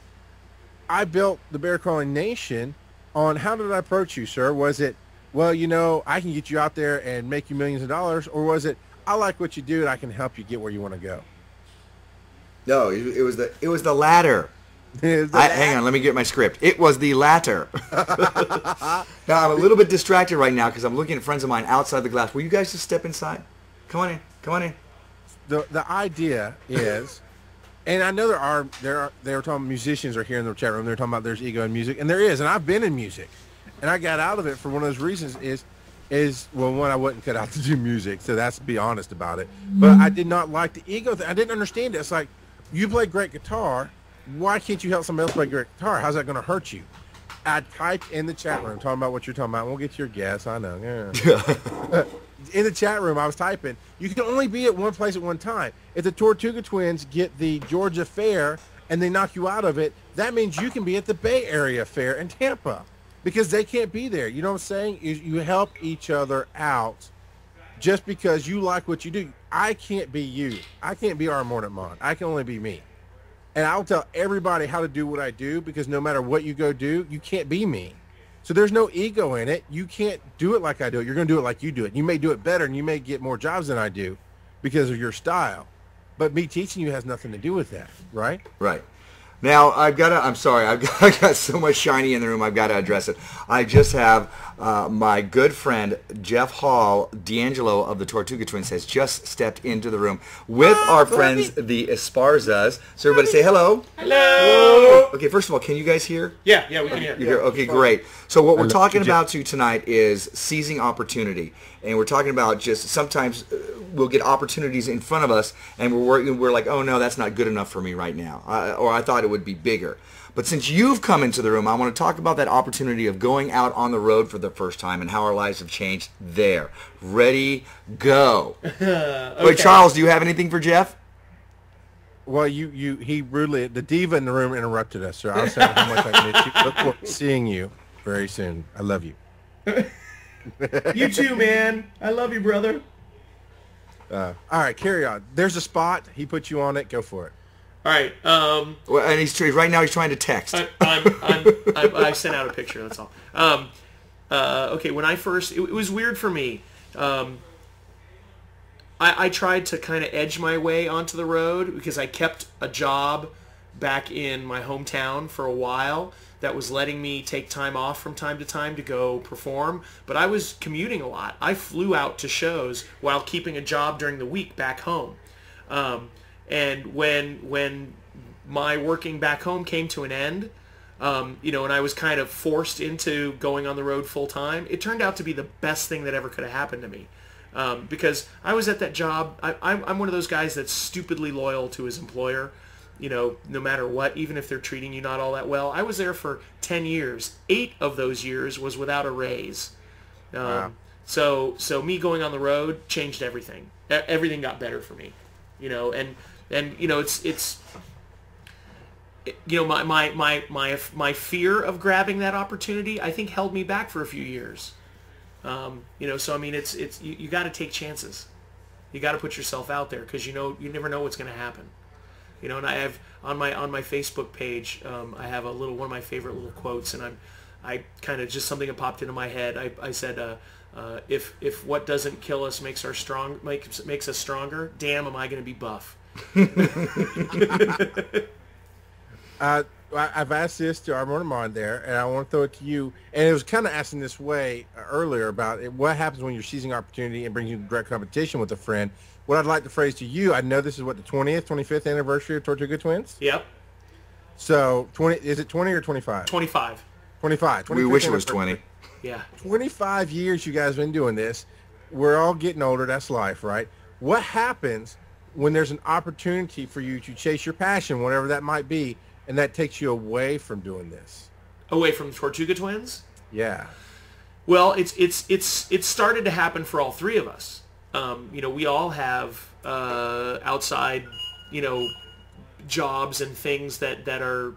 I built the Bear Crawling Nation on how did I approach you, sir? Was it, well, I can get you out there and make you millions of dollars, or was it, I like what you do and I can help you get where you want to go? No, it was the latter. Hang on, let me get my script. It was the latter. Now, I'm a little bit distracted right now because I'm looking at friends of mine outside the glass. Will you guys just step inside? Come on in. Come on in. The idea is, and I know they were talking, musicians are here in the chat room. They're talking about there's ego in music, and there is, and I've been in music, and I got out of it for one of those reasons is well, one, I wasn't cut out to do music, so that's to be honest about it. But I did not like the ego thing. I didn't understand it. It's like, you play great guitar. Why can't you help somebody else play great guitar? How's that going to hurt you? I typed in the chat room, talking about what you're talking about. We'll get your guess. I know. Yeah. In the chat room, I was typing, you can only be at one place at one time. If the Tortuga twins get the Georgia Fair and they knock you out of it, that means you can be at the Bay Area Fair in Tampa because they can't be there. You know what I'm saying? You help each other out just because you like what you do. I can't be you. I can't be our Mordant Mon. I can only be me. And I'll tell everybody how to do what I do because no matter what you go do, you can't be me. So there's no ego in it. You can't do it like I do it. You're going to do it like you do it. You may do it better and you may get more jobs than I do because of your style. But me teaching you has nothing to do with that, right? Right. Now, I'm sorry, I've got so much shiny in the room, I've got to address it. I just have my good friend, Jef Hall, D'Angelo of the Tortuga Twins, has just stepped into the room with our friends, the Esparzas. So everybody say hello. Hello. Okay, first of all, can you guys hear? Yeah, we can hear. You hear? Okay, great. So what we're talking about tonight is seizing opportunity. And we're talking about just sometimes we'll get opportunities in front of us and we're like, oh no, that's not good enough for me right now. Or I thought it would be bigger. But since you've come into the room, I want to talk about that opportunity of going out on the road for the first time and how our lives have changed there. Ready, go. Okay. Wait, Charles, do you have anything for Jef? Well, he rudely, the diva in the room interrupted us, so I was saying how much I miss you. Look forward to seeing you very soon. I love you. You too, man. I love you, brother. All right, carry on. There's a spot. He put you on it. Go for it. All right. Well, and right now he's trying to text. I sent out a picture. That's all. Okay. When I first, it was weird for me. I tried to kind of edge my way onto the road because I kept a job back in my hometown for a while that was letting me take time off from time to time to go perform. But I was commuting a lot. I flew out to shows while keeping a job during the week back home. And when my working back home came to an end, and I was kind of forced into going on the road full time, it turned out to be the best thing that ever could have happened to me. Because I was at that job. I'm one of those guys that's stupidly loyal to his employer, no matter what, even if they're treating you not all that well. I was there for 10 years. 8 of those years was without a raise. Wow. So me going on the road changed everything. Everything got better for me, and it's my fear of grabbing that opportunity, I think, held me back for a few years. So I mean, it's you got to take chances. You got to put yourself out there because you never know what's going to happen. And I have on my Facebook page, I have one of my favorite little quotes, and I kind of just something that popped into my head. I said, if what doesn't kill us makes us stronger, damn, am I going to be buff? I've asked this to our Mordant there, and I want to throw it to you. And it was kind of asking this way earlier about what happens when you're seizing opportunity and brings you direct competition with a friend. What I'd like to phrase to you, I know this is what, the 20th, 25th anniversary of Tortuga Twins? Yep. So, is it 20 or 25? 25. 25. We wish it was 20. Yeah. 25 years you guys have been doing this. We're all getting older. That's life, right? What happens when there's an opportunity for you to chase your passion, whatever that might be, and that takes you away from doing this? Away from the Tortuga Twins? Yeah. Well, it's started to happen for all three of us. We all have outside, jobs and things that are,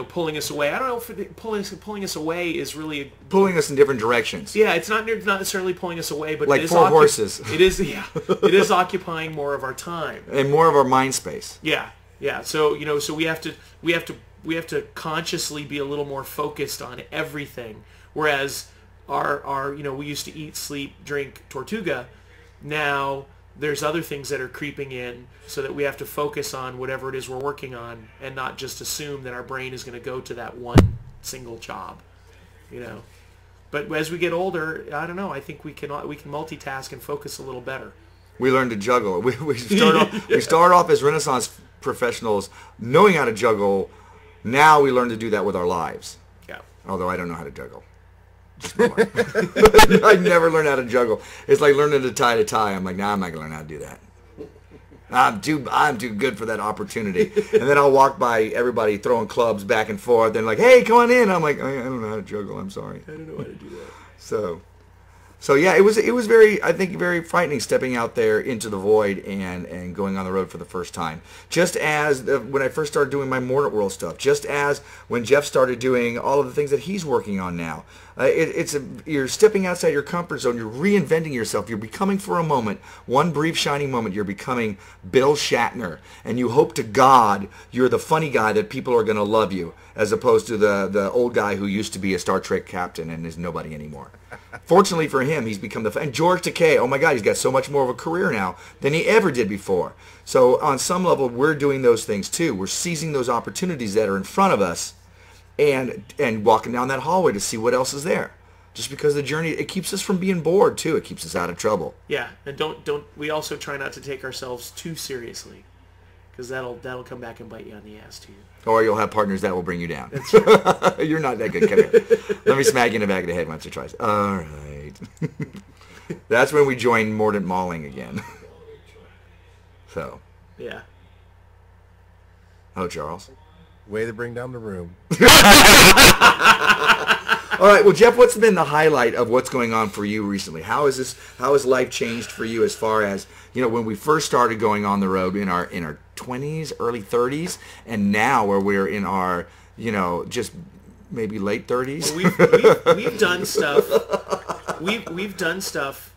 pulling us away. I don't know if pulling us away is really pulling us in different directions. Yeah, it's not necessarily pulling us away, but like it is 4 horses. It is, yeah. It is occupying more of our time and more of our mind space. Yeah. Yeah, so so we have to consciously be a little more focused on everything. Whereas our we used to eat, sleep, drink Tortuga. Now there's other things that are creeping in, so that we have to focus on whatever it is we're working on and not just assume that our brain is going to go to that one single job, you know. But as we get older, I don't know, I think we can multitask and focus a little better. We learn to juggle. We start off as Renaissance professionals knowing how to juggle. Now we learn to do that with our lives. Yeah. Although I don't know how to juggle. I never learned how to juggle. It's like learning to tie a tie. I'm like, nah, I'm not gonna learn how to do that. I'm too good for that opportunity. And then I'll walk by everybody throwing clubs back and forth. And like, hey, come on in. I'm like, I don't know how to juggle. I'm sorry. I don't know how to do that. So yeah, it was very, I think, very frightening stepping out there into the void and going on the road for the first time. Just as when I first started doing my Mordant World stuff, just as when Jef started doing all of the things that he's working on now. You're stepping outside your comfort zone. You're reinventing yourself. You're becoming, for a moment, one brief shining moment, you're becoming Bill Shatner, and you hope to God you're the funny guy that people are going to love you, as opposed to the old guy who used to be a Star Trek captain and is nobody anymore. Fortunately for him, he's become and George Takei, oh my God, he's got so much more of a career now than he ever did before. So on some level, we're doing those things too. We're seizing those opportunities that are in front of us and walking down that hallway to see what else is there. Just because the journey, it keeps us from being bored too. It keeps us out of trouble. Yeah, and don't we also try not to take ourselves too seriously, because that'll come back and bite you on the ass too. Or you'll have partners that will bring you down. That's right. You're not that good. Come here. Let me smack you in the back of the head once or twice. All right. That's when we join Mordant Mauling again. So. Yeah. Oh, Charles. Way to bring down the room. All right. Well, Jef, what's been the highlight of what's going on for you recently? How has life changed for you as far as, when we first started going on the road in our 20s, early 30s, and now where we're in our, just maybe late 30s? Well, we've done stuff. We've done stuff.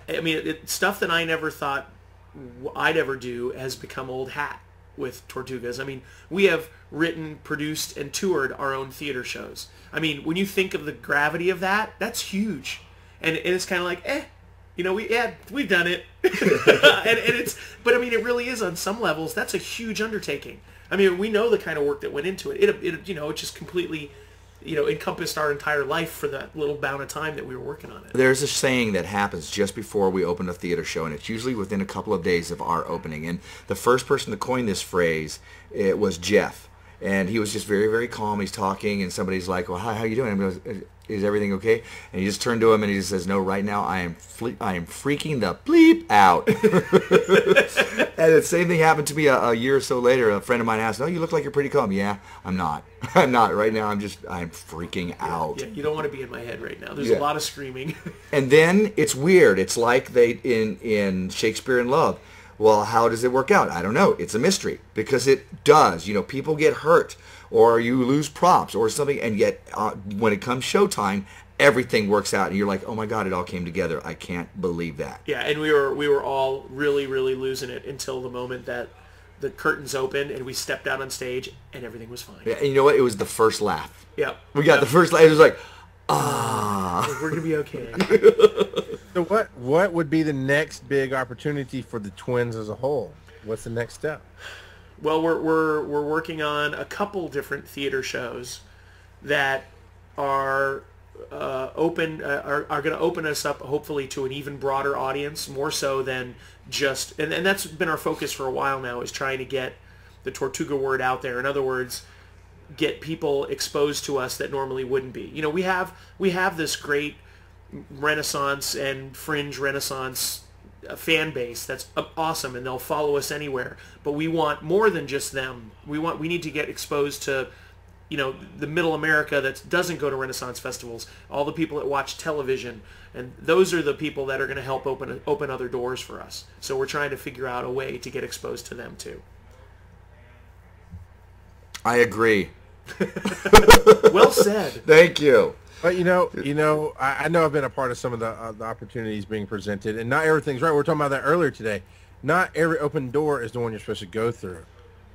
I mean, stuff that I never thought I'd ever do has become old hat with Tortugas. I mean, we have written, produced, and toured our own theater shows. I mean, when you think of the gravity of that, that's huge. And it's kind of like, we've done it. But I mean, it really is on some levels. That's a huge undertaking. I mean, we know the kind of work that went into it. It just completely, encompassed our entire life for that little bound of time that we were working on it. There's a saying that happens just before we open a theater show, and it's usually within a couple of days of our opening. And the first person to coin this phrase, it was Jef. And he was just very, very calm. He's talking, and somebody's like, well, how you doing? And he goes, is everything okay? And he just turned to him, and he just says, no, right now I am freaking the bleep out. And the same thing happened to me a year or so later. A friend of mine asked, oh, you look like you're pretty calm. Yeah, I'm not. I'm not. Right now I'm freaking out. Yeah, you don't want to be in my head right now. There's a lot of screaming. And then it's weird. It's like in Shakespeare in Love. Well, how does it work out? I don't know. It's a mystery, because it does. People get hurt, or you lose props or something, and yet when it comes showtime, everything works out, and you're like, oh my God, it all came together. I can't believe that. Yeah, and we were all really, really losing it until the moment that the curtains opened and we stepped out on stage and everything was fine. Yeah, and you know what? It was the first laugh. Yeah. We got the first laugh. It was like, we're going to be okay. So what would be the next big opportunity for the twins as a whole? What's the next step? Well, we're working on a couple different theater shows that are going to open us up hopefully to an even broader audience, more so than just and that's been our focus for a while now, is trying to get the Tortuga word out there. In other words, get people exposed to us that normally wouldn't be. We have this great Renaissance and fringe Renaissance fan base that's awesome, and they'll follow us anywhere. But we want more than just them. We need to get exposed to, the middle America that doesn't go to Renaissance festivals, all the people that watch television, and those are the people that are going to help open other doors for us. So we're trying to figure out a way to get exposed to them too. I agree. Well said. Thank you. But I know I've been a part of some of the opportunities being presented, and not everything's right. We were talking about that earlier today. Not every open door is the one you're supposed to go through.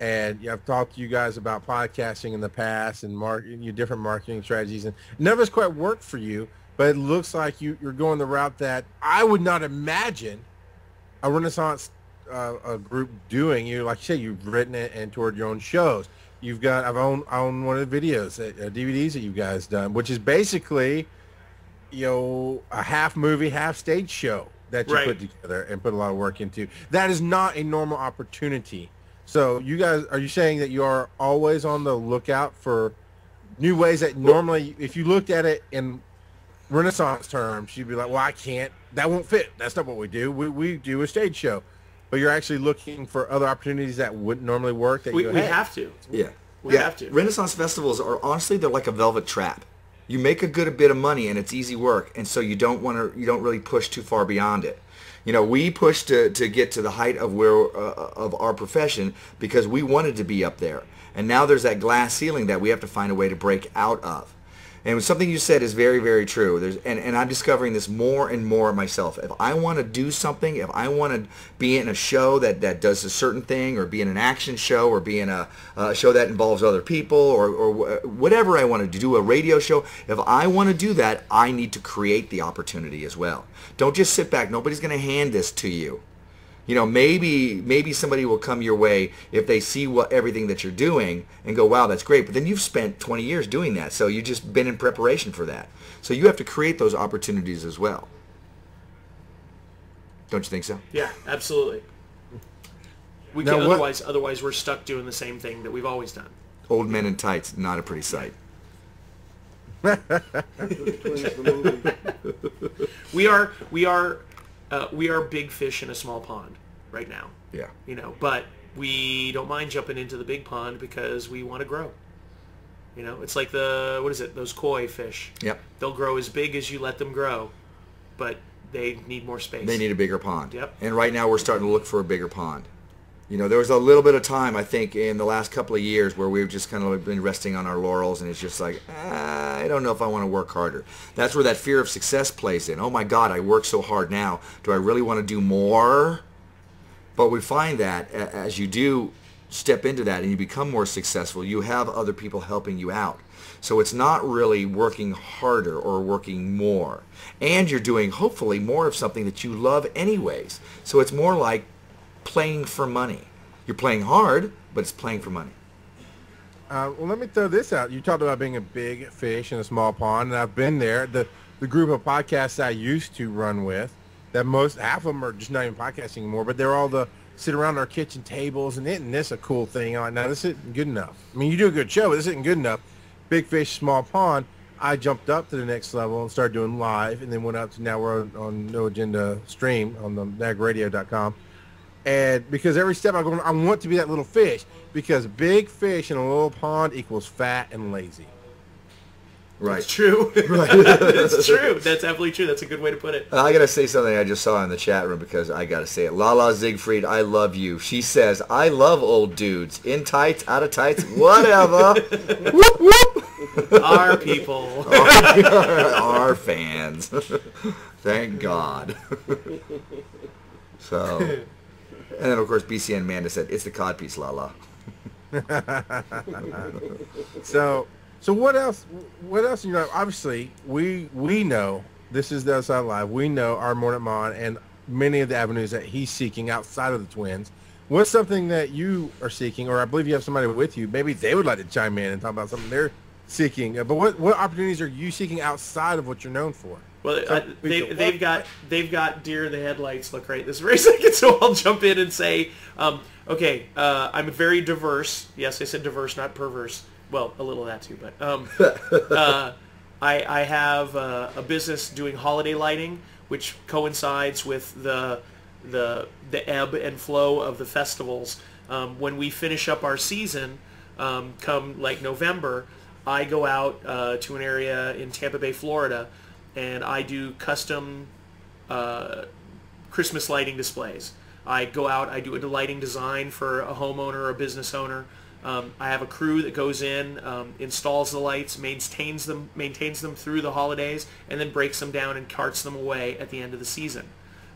And I've talked to you guys about podcasting in the past and your different marketing strategies, and none of it's quite worked for you. But it looks like you're going the route that I would not imagine a Renaissance a group doing. You like you say, you've written it and toured your own shows. You've got I own one of the videos, DVDs that you guys done, which is basically, a half movie, half stage show that you put together and put a lot of work into. That is not a normal opportunity. So you guys, are you saying that you are always on the lookout for new ways that normally, if you looked at it in Renaissance terms, you'd be like, well, I can't, that won't fit. That's not what we do. We do a stage show. But you're actually looking for other opportunities that wouldn't normally work. That we have to. Yeah. We have to. Renaissance festivals are honestly, they're like a velvet trap. You make a good bit of money and it's easy work, and so you don't really push too far beyond it. We pushed to get to the height of of our profession because we wanted to be up there, and now there's that glass ceiling that we have to find a way to break out of. And something you said is very, very true. And I'm discovering this more and more myself. If I want to do something, if I want to be in a show that does a certain thing, or be in an action show, or be in a show that involves other people, or whatever I want to do, a radio show, if I want to do that, I need to create the opportunity as well. Don't just sit back. Nobody's going to hand this to you. Maybe somebody will come your way if they see everything that you're doing and go, wow, that's great. But then you've spent 20 years doing that, so you've just been in preparation for that. So you have to create those opportunities as well. Don't you think so? Yeah, absolutely. We Now, can't, otherwise we're stuck doing the same thing that we've always done. Old men in tights, not a pretty sight. We are big fish in a small pond right now. Yeah. But we don't mind jumping into the big pond because we want to grow. It's like those koi fish. Yep. They'll grow as big as you let them grow, but they need more space. They need a bigger pond. Yep. And right now we're starting to look for a bigger pond. There was a little bit of time, I think, in the last couple of years where we've just kind of been resting on our laurels, and it's just like, I don't know if I want to work harder. That's where that fear of success plays in. Oh my God, I work so hard now. Do I really want to do more? But we find that as you do step into that and you become more successful, you have other people helping you out. So it's not really working harder or working more. And you're doing, hopefully, more of something that you love anyways. So it's more like playing for money. You're playing hard, but it's playing for money. Well, let me throw this out. You talked about being a big fish in a small pond, and I've been there. The group of podcasts I used to run with, that half of them are just not even podcasting anymore, but they're all sit around our kitchen tables, and isn't this a cool thing? I'm like, no, this isn't good enough. I mean, you do a good show, but this isn't good enough. Big fish, small pond. I jumped up to the next level and started doing live, and then went up to now we're on No Agenda Stream on the nagradio.com. And because every step I go, I want to be that little fish, because big fish in a little pond equals fat and lazy. Right. That's true. Right. That's true. That's absolutely true. That's a good way to put it. I got to say something I just saw in the chat room because I got to say it. Lala Siegfried, I love you. She says, I love old dudes. In tights, out of tights, whatever. Whoop, whoop. Our people. Our fans. Thank God. So, and then of course BCN Amanda said, it's the codpiece, Lala. So what else? Obviously, we know this is the Outside Live. We know our Mordant Mon and many of the avenues that he's seeking outside of the Twins. What's something that you are seeking, or I believe you have somebody with you? Maybe they would like to chime in and talk about something they're seeking. But what opportunities are you seeking outside of what you're known for? Well, they've got deer in the headlights look right this very second, so I'll jump in and say, okay, I'm very diverse. Yes, I said diverse, not perverse. Well, a little of that too, but I have a business doing holiday lighting, which coincides with the ebb and flow of the festivals. When we finish up our season, come like November, I go out to an area in Tampa Bay, Florida, and I do custom Christmas lighting displays. I go out, I do a lighting design for a homeowner or a business owner. I have a crew that goes in, installs the lights, maintains them through the holidays, and then breaks them down and carts them away at the end of the season.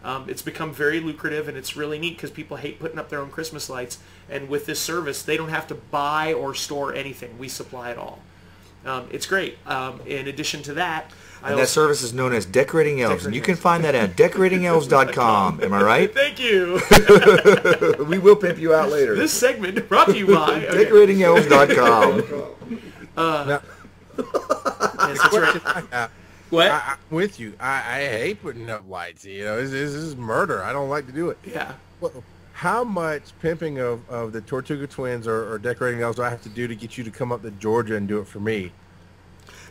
It's become very lucrative, and it's really neat because people hate putting up their own Christmas lights. And with this service, they don't have to buy or store anything. We supply it all. It's great. In addition to that, and that service is known as Decorating Elves, and you can find that at decoratingelves.com. Am I right? Thank you. We will pimp you out later. This segment brought to you by decoratingelves.com. Now, Yes, that's right. What? I'm with you. I hate putting up lights. You know, this is murder. I don't like to do it. Yeah. How much pimping of the Tortuga twins or Decorating Elves do I have to do to get you to come up to Georgia and do it for me?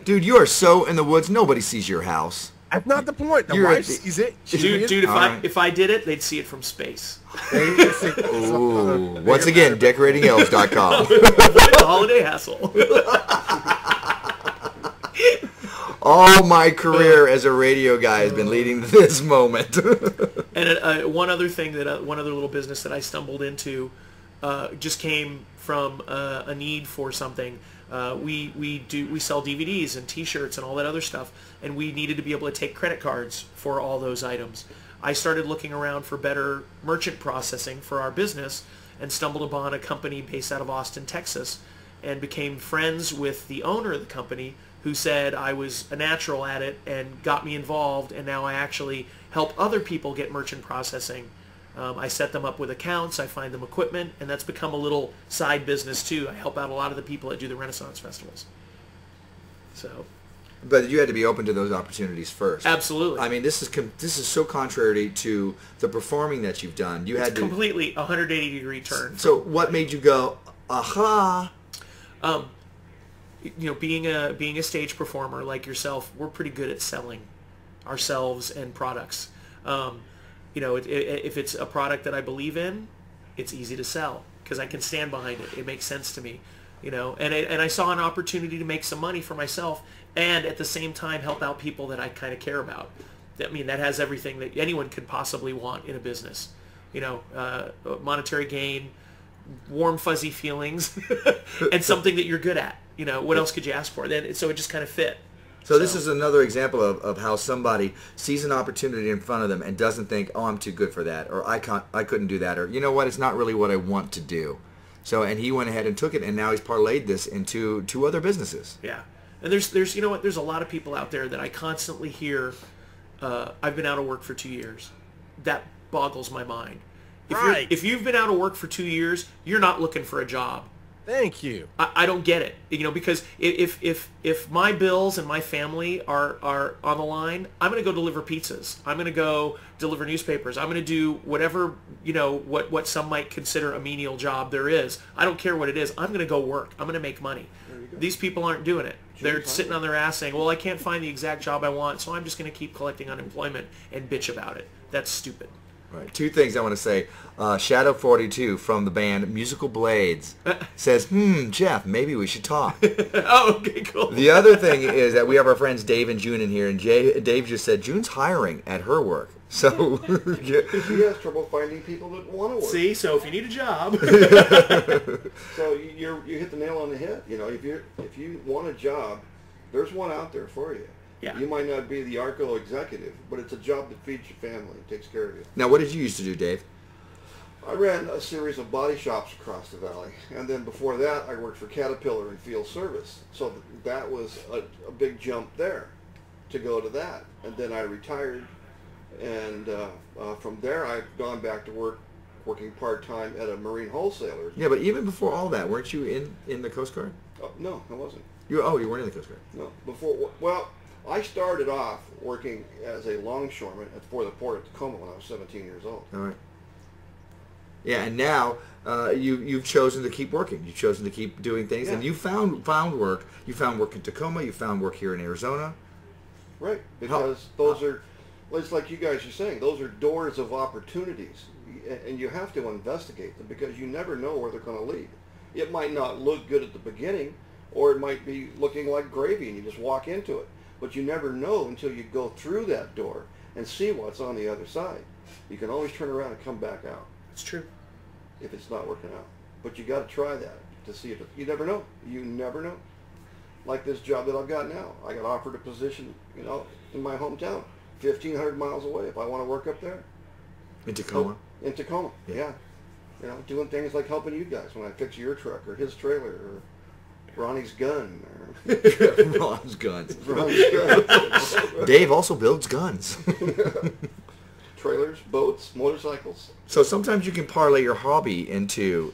Dude, you are so in the woods. Nobody sees your house. That's not the point. The wife sees it. Dude, if I did it, they'd see it from space. Ooh. Once again, decoratingelves.com. Avoid the holiday hassle. All my career as a radio guy has been leading to this moment. And one other thing one other little business that I stumbled into just came from a need for something. We sell DVDs and T-shirts and all that other stuff, and we needed to be able to take credit cards for all those items. I started looking around for better merchant processing for our business, and stumbled upon a company based out of Austin, Texas, and became friends with the owner of the company, who said I was a natural at it and got me involved, and now I actually help other people get merchant processing. I set them up with accounts, I find them equipment, and that's become a little side business too. I help out a lot of the people that do the Renaissance festivals. So, but you had to be open to those opportunities first. Absolutely. I mean, this is so contrary to the performing that you've done. You had to completely 180-degree turn. So, what made you go, aha? You know, being a stage performer like yourself, we're pretty good at selling ourselves and products. You know, if it's a product that I believe in, it's easy to sell because I can stand behind it. It makes sense to me, you know. And I saw an opportunity to make some money for myself and at the same time help out people that I kind of care about. I mean, that has everything that anyone could possibly want in a business. You know, monetary gain, warm, fuzzy feelings, and something that you're good at. You know, what else could you ask for? So it just kind of fit. So this is another example of how somebody sees an opportunity in front of them and doesn't think, oh, I'm too good for that, or I couldn't do that, or you know what, it's not really what I want to do. So, and he went ahead and took it, and now he's parlayed this into 2 other businesses. Yeah, and there's you know what, there's a lot of people out there that I constantly hear, I've been out of work for 2 years. That boggles my mind. If you've been out of work for 2 years, you're not looking for a job. Thank you. I don't get it, you know, because if my bills and my family are on the line, I'm going to go deliver pizzas. I'm going to go deliver newspapers. I'm going to do whatever, you know, what some might consider a menial job there is. I don't care what it is. I'm going to go work. I'm going to make money. These people aren't doing it. They're sitting on their ass saying, well, I can't find the exact job I want, so I'm just going to keep collecting unemployment and bitch about it. That's stupid. Right. 2 things I want to say. Shadow 42 from the band Musical Blades says, Jeff, maybe we should talk. Oh, okay, cool. The other thing is that we have our friends Dave and June in here, and Dave just said June's hiring at her work. So she has trouble finding people that want to work. See, so if you need a job. So you hit the nail on the head. You know, if you want a job, there's one out there for you. Yeah. You might not be the ARCO executive, but it's a job that feeds your family, takes care of you. Now, what did you used to do, Dave? I ran a series of body shops across the valley, and then before that, I worked for Caterpillar in field service. So that was a big jump there to go to that. And then I retired, and from there, I've gone back to working part-time at a marine wholesaler. Yeah, but even before all that, weren't you in the Coast Guard? No, I wasn't. You weren't in the Coast Guard? No, well, I started off working as a longshoreman for the port of Tacoma when I was 17 years old. All right. Yeah, and now you've chosen to keep working. You've chosen to keep doing things, and you found work. You found work in Tacoma. You found work here in Arizona. Right, because those are, it's like you guys are saying, those are doors of opportunities, and you have to investigate them because you never know where they're going to lead. It might not look good at the beginning, or it might be looking like gravy, and you just walk into it. But you never know until you go through that door and see what's on the other side. You can always turn around and come back out. It's true. If it's not working out. But you got to try that to see if you never know. You never know. Like this job that I've got now. I got offered a position, you know, in my hometown, 1,500 miles away if I want to work up there. In Tacoma? In Tacoma, yeah. You know, doing things like helping you guys when I fix your truck or his trailer or Ronnie's gun. Ron's guns. Ronnie's gun. Dave also builds guns. Trailers, boats, motorcycles. So sometimes you can parlay your hobby into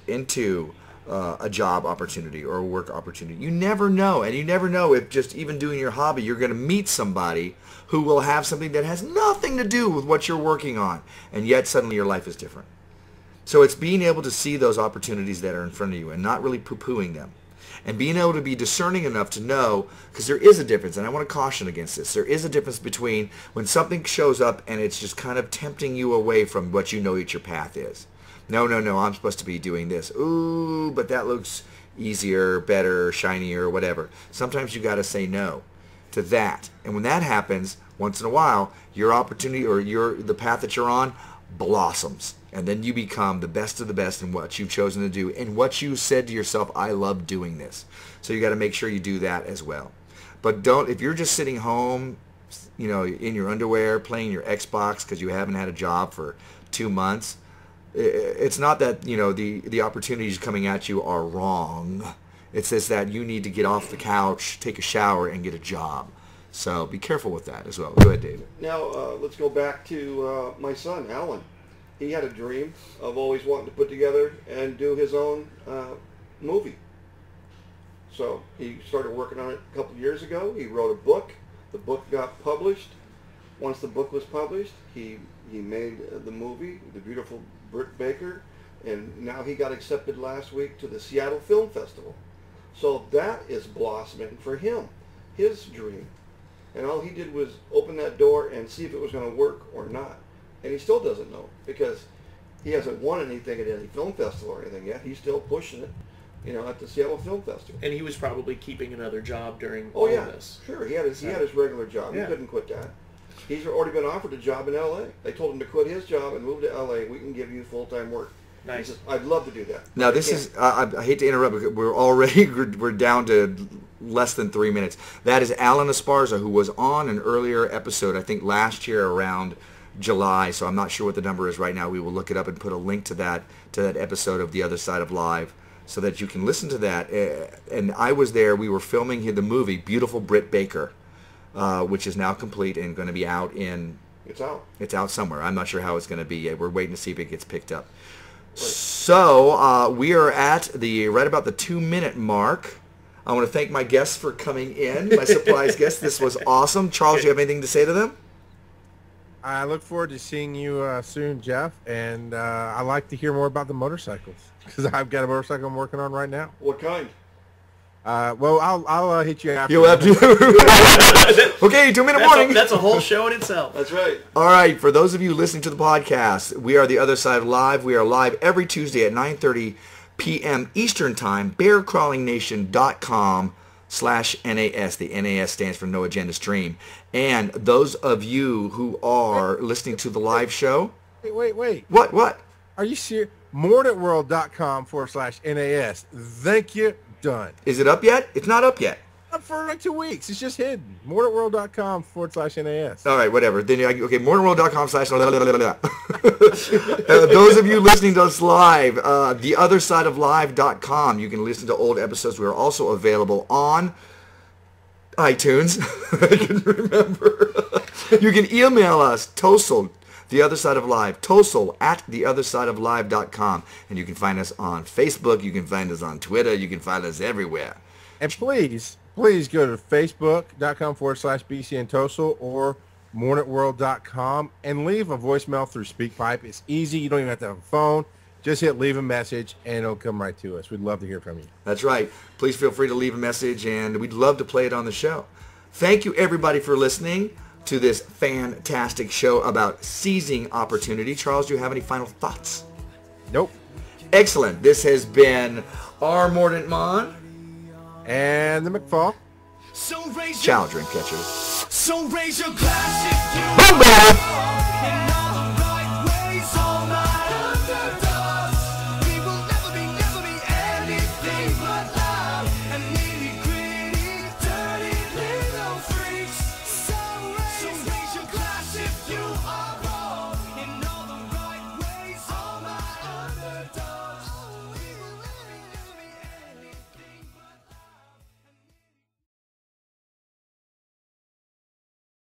a job opportunity or a work opportunity. You never know, and you never know if just even doing your hobby, you're going to meet somebody who will have something that has nothing to do with what you're working on, and yet suddenly your life is different. So it's being able to see those opportunities that are in front of you and not really poo-pooing them. And being able to be discerning enough to know, because there is a difference, and I want to caution against this, there is a difference between when something shows up and it's just kind of tempting you away from what you know that your path is. No, I'm supposed to be doing this. Ooh, but that looks easier, better, shinier, whatever. Sometimes you got to say no to that. And when that happens, once in a while, your opportunity or the path that you're on blossoms. And then you become the best of the best in what you've chosen to do and what you said to yourself, I love doing this. So you got to make sure you do that as well. But if you're just sitting home, in your underwear playing your Xbox because you haven't had a job for 2 months, it's not that, the opportunities coming at you are wrong. It's just that you need to get off the couch, take a shower, and get a job. So be careful with that as well. Go ahead, David. Now, let's go back to my son, Alan. He had a dream of always wanting to put together and do his own movie. So he started working on it a couple of years ago. He wrote a book. The book got published. Once the book was published, he made the movie, The Beautiful Brit Baker, and now he got accepted last week to the Seattle Film Festival. So that is blossoming for him, his dream. And all he did was open that door and see if it was going to work or not. And he still doesn't know because he hasn't won anything at any film festival or anything yet. He's still pushing it, at the Seattle Film Festival. And he was probably keeping another job during all of this. Sure. He had his regular job. Yeah. He couldn't quit that. He's already been offered a job in L.A. They told him to quit his job and move to L.A. We can give you full-time work. Nice. He says, I'd love to do that. Now this is, I hate to interrupt, but we're down to less than 3 minutes. That is Alan Esparza, who was on an earlier episode, I think last year around July, so I'm not sure what the number is right now. We will look it up and put a link to that episode of The Other Side of Live so that you can listen to that. And I was there. We were filming the movie Beautiful Brit Baker, which is now complete and going to be out in... It's out. It's out somewhere. I'm not sure how it's going to be yet. We're waiting to see if it gets picked up. Right. So we are at right about the 2-minute mark. I want to thank my guests for coming in, my surprise guests. This was awesome. Charles, do you have anything to say to them? I look forward to seeing you soon, Jeff, and I'd like to hear more about the motorcycles because I've got a motorcycle I'm working on right now. What kind? Well, I'll hit you after. You'll have to. Okay, 2-minute warning. That's a whole show in itself. That's right. All right, for those of you listening to the podcast, we are The Other Side of Live. We are live every Tuesday at 9:30 p.m. Eastern Time, bearcrawlingnation.com/NAS. The NAS stands for No Agenda Stream. And those of you who are listening to the live show... Wait. What? Are you serious? Mordantworld.com/NAS. Thank you. Done. Is it up yet? It's not up yet. Up for like 2 weeks. It's just hidden. Mordantworld.com/NAS. All right, whatever. Then okay, mordantworld.com/... those of you listening to us live, theothersideoflive.com. You can listen to old episodes. We are also available on iTunes. I can remember. You can email us, Tosol, The Other Side of Live, Tosol at theothersideoflive.com. And you can find us on Facebook. You can find us on Twitter. You can find us everywhere. And please go to facebook.com/BC and Tosol or mornitworld.com and leave a voicemail through SpeakPipe. It's easy. You don't even have to have a phone. Just hit leave a message, and it'll come right to us. We'd love to hear from you. That's right. Please feel free to leave a message, and we'd love to play it on the show. Thank you, everybody, for listening to this fantastic show about seizing opportunity. Charles, do you have any final thoughts? Nope. Excellent. This has been our Mordant Mon. And the McFall. Ciao, drink catchers. So raise your glass if you Boom, baby.